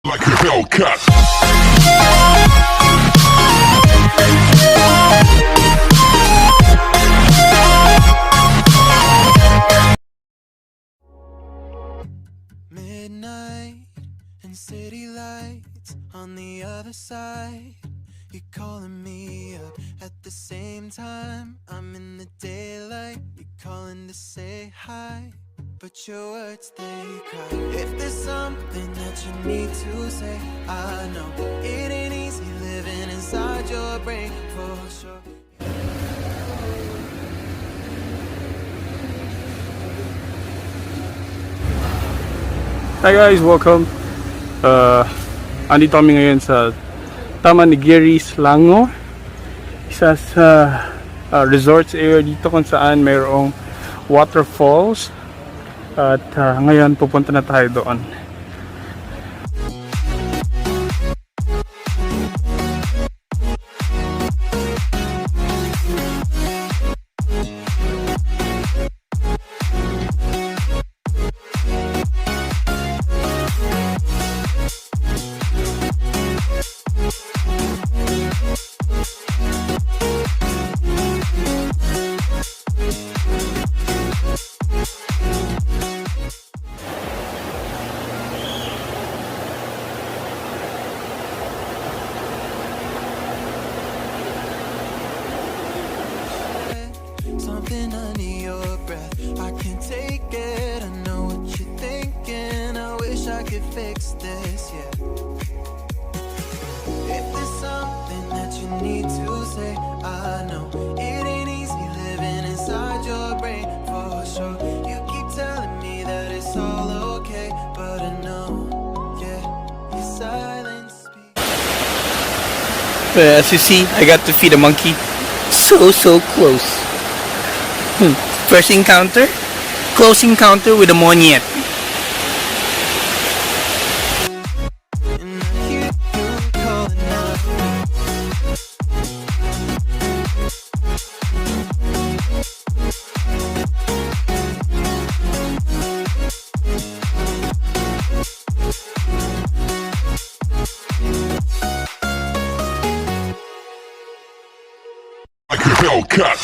Like a Hellcat. Midnight and city lights on the other side. You're calling me up at the same time. I'm in the daylight. You're calling to say hi, but your words they cry. If there's something that you need to say, I know it ain't easy living inside your brain for sure. Hi guys, welcome. Andito kami ngayon sa Taman ni Gary's Lango, isa sa resorts area dito kung saan mayroong waterfalls. At ngayon pupunta na tayo doon. Something under your breath, I can't take it. I know what you're thinking. I wish I could fix this, yeah. If there's something that you need to say, I know it ain't easy living inside your brain for sure. You keep telling me that it's all okay, but I know, yeah, your silence speaks. As you see, I got to feed a monkey so close. First encounter, close encounter with a monyet. And I hear you calling out. Like a Hellcat.